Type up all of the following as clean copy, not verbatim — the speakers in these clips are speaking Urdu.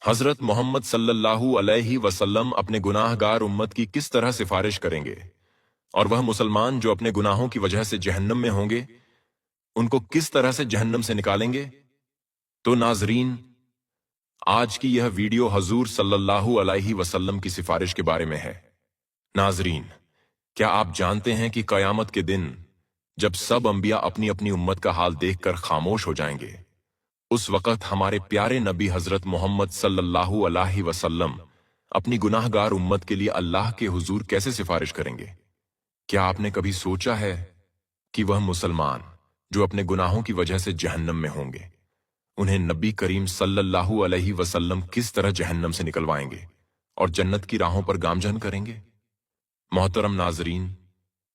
حضرت محمد صلی اللہ علیہ وسلم اپنے گناہگار امت کی کس طرح سفارش کریں گے، اور وہ مسلمان جو اپنے گناہوں کی وجہ سے جہنم میں ہوں گے ان کو کس طرح سے جہنم سے نکالیں گے؟ تو ناظرین، آج کی یہ ویڈیو حضور صلی اللہ علیہ وسلم کی سفارش کے بارے میں ہے۔ ناظرین، کیا آپ جانتے ہیں کہ قیامت کے دن جب سب انبیاء اپنی اپنی امت کا حال دیکھ کر خاموش ہو جائیں گے، اس وقت ہمارے پیارے نبی حضرت محمد صلی اللہ علیہ وسلم اپنی گناہگار امت کے لیے اللہ کے حضور کیسے سفارش کریں گے؟ کیا آپ نے کبھی سوچا ہے کہ وہ مسلمان جو اپنے گناہوں کی وجہ سے جہنم میں ہوں گے، انہیں نبی کریم صلی اللہ علیہ وسلم کس طرح جہنم سے نکلوائیں گے اور جنت کی راہوں پر گامزن کریں گے؟ محترم ناظرین،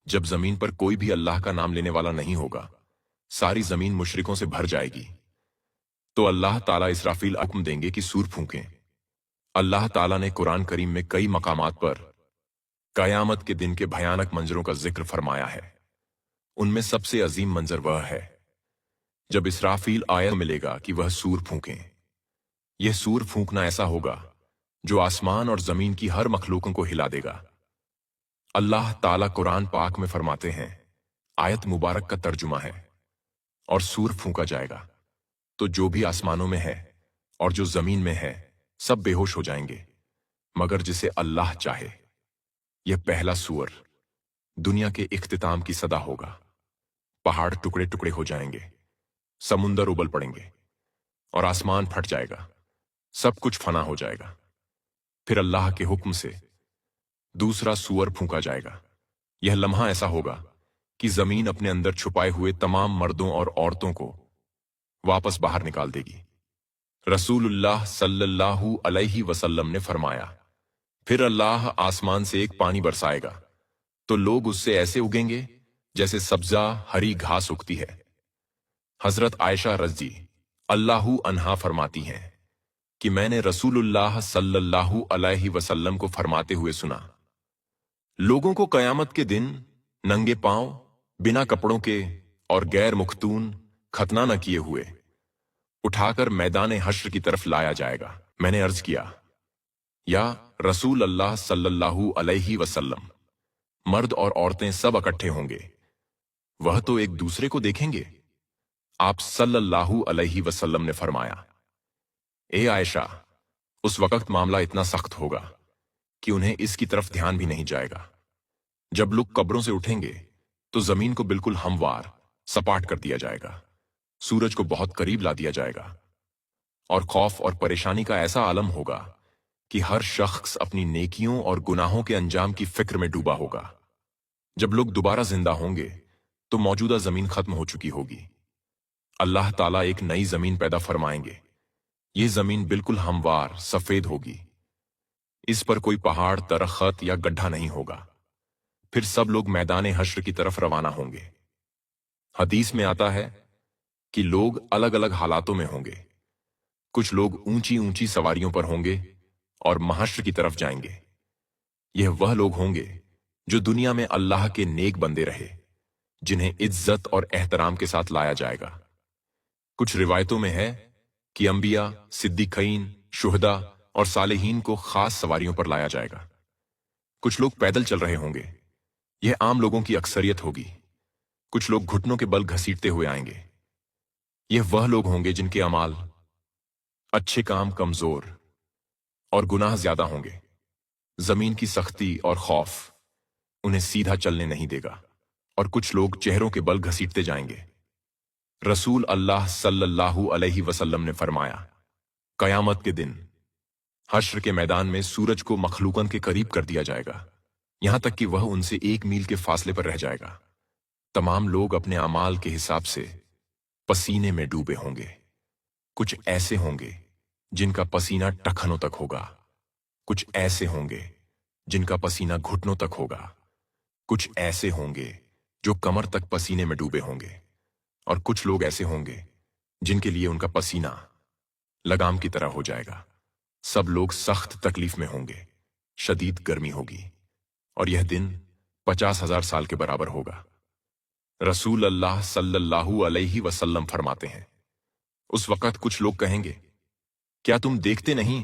جب زمین پر کوئی بھی اللہ کا نام لینے والا نہیں ہوگا، ساری زمین مشرکوں سے بھر جائے گی، تو اللہ تعالیٰ اسرافیل حکم دیں گے کہ سور پھونکیں۔ اللہ تعالیٰ نے قرآن کریم میں کئی مقامات پر قیامت کے دن کے بھیانک منظروں کا ذکر فرمایا ہے۔ ان میں سب سے عظیم منظر وہ ہے جب اسرافیل آیت ملے گا کہ وہ سور پھونکیں۔ یہ سور پھونکنا ایسا ہوگا جو آسمان اور زمین کی ہر مخلوقوں کو ہلا دے گا۔ اللہ تعالیٰ قرآن پاک میں فرماتے ہیں، آیت مبارک کا ترجمہ ہے، اور سور پھونکا جائے گا تو جو بھی آسمانوں میں ہے اور جو زمین میں ہے سب بے ہوش ہو جائیں گے مگر جسے اللہ چاہے۔ یہ پہلا سور دنیا کے اختتام کی صدا ہوگا۔ پہاڑ ٹکڑے ٹکڑے ہو جائیں گے، سمندر ابل پڑیں گے اور آسمان پھٹ جائے گا، سب کچھ فنا ہو جائے گا۔ پھر اللہ کے حکم سے دوسرا سور پھونکا جائے گا۔ یہ لمحہ ایسا ہوگا کہ زمین اپنے اندر چھپائے ہوئے تمام مردوں اور عورتوں کو واپس باہر نکال دے گی۔ رسول اللہ صلی اللہ علیہ وسلم نے فرمایا، پھر اللہ آسمان سے ایک پانی برسائے گا تو لوگ اس سے ایسے اگیں گے جیسے سبزہ ہری گھاس اگتی ہے۔ حضرت عائشہ رضی اللہ عنہا فرماتی ہیں کہ میں نے رسول اللہ صلی اللہ علیہ وسلم کو فرماتے ہوئے سنا، لوگوں کو قیامت کے دن ننگے پاؤں، بنا کپڑوں کے اور غیر مختون، ختنہ نہ کیے ہوئے اٹھا کر میدان حشر کی طرف لایا جائے گا۔ میں نے عرض کیا، یا رسول اللہ صلی اللہ علیہ وسلم، مرد اور عورتیں سب اکٹھے ہوں گے، وہ تو ایک دوسرے کو دیکھیں گے؟ آپ صلی اللہ علیہ وسلم نے فرمایا، اے عائشہ، اس وقت معاملہ اتنا سخت ہوگا کہ انہیں اس کی طرف دھیان بھی نہیں جائے گا۔ جب لوگ قبروں سے اٹھیں گے تو زمین کو بالکل ہموار سپاٹ کر دیا جائے گا، سورج کو بہت قریب لا دیا جائے گا، اور خوف اور پریشانی کا ایسا عالم ہوگا کہ ہر شخص اپنی نیکیوں اور گناہوں کے انجام کی فکر میں ڈوبا ہوگا۔ جب لوگ دوبارہ زندہ ہوں گے تو موجودہ زمین ختم ہو چکی ہوگی۔ اللہ تعالیٰ ایک نئی زمین پیدا فرمائیں گے۔ یہ زمین بالکل ہموار سفید ہوگی، اس پر کوئی پہاڑ، درخت یا گڈھا نہیں ہوگا۔ پھر سب لوگ میدان حشر کی طرف روانہ ہوں گے۔ حدیث میں آتا ہے کہ لوگ الگ الگ حالاتوں میں ہوں گے۔ کچھ لوگ اونچی اونچی سواریوں پر ہوں گے اور محشر کی طرف جائیں گے۔ یہ وہ لوگ ہوں گے جو دنیا میں اللہ کے نیک بندے رہے، جنہیں عزت اور احترام کے ساتھ لایا جائے گا۔ کچھ روایتوں میں ہے کہ انبیاء، صدیقین، شہداء اور صالحین کو خاص سواریوں پر لایا جائے گا۔ کچھ لوگ پیدل چل رہے ہوں گے، یہ عام لوگوں کی اکثریت ہوگی۔ کچھ لوگ گھٹنوں کے بل گھسیٹتے ہوئے آئیں گے۔ یہ وہ لوگ ہوں گے جن کے اعمال، اچھے کام کمزور اور گناہ زیادہ ہوں گے۔ زمین کی سختی اور خوف انہیں سیدھا چلنے نہیں دے گا، اور کچھ لوگ چہروں کے بل گھسیٹتے جائیں گے۔ رسول اللہ صلی اللہ علیہ وسلم نے فرمایا، قیامت کے دن حشر کے میدان میں سورج کو مخلوقن کے قریب کر دیا جائے گا، یہاں تک کہ وہ ان سے 1 میل کے فاصلے پر رہ جائے گا۔ تمام لوگ اپنے اعمال کے حساب سے پسینے میں ڈوبے ہوں گے۔ کچھ ایسے ہوں گے جن کا پسینہ ٹخنوں تک ہوگا، کچھ ایسے ہوں گے جن کا پسینہ گھٹنوں تک ہوگا، کچھ ایسے ہوں گے جو کمر تک پسینے میں ڈوبے ہوں گے، اور کچھ لوگ ایسے ہوں گے جن کے لیے ان کا پسینہ لگام کی طرح ہو جائے گا۔ سب لوگ سخت تکلیف میں ہوں گے، شدید گرمی ہوگی، اور یہ دن 50,000 سال کے برابر ہوگا۔ رسول اللہ صلی اللہ علیہ وسلم فرماتے ہیں، اس وقت کچھ لوگ کہیں گے، کیا تم دیکھتے نہیں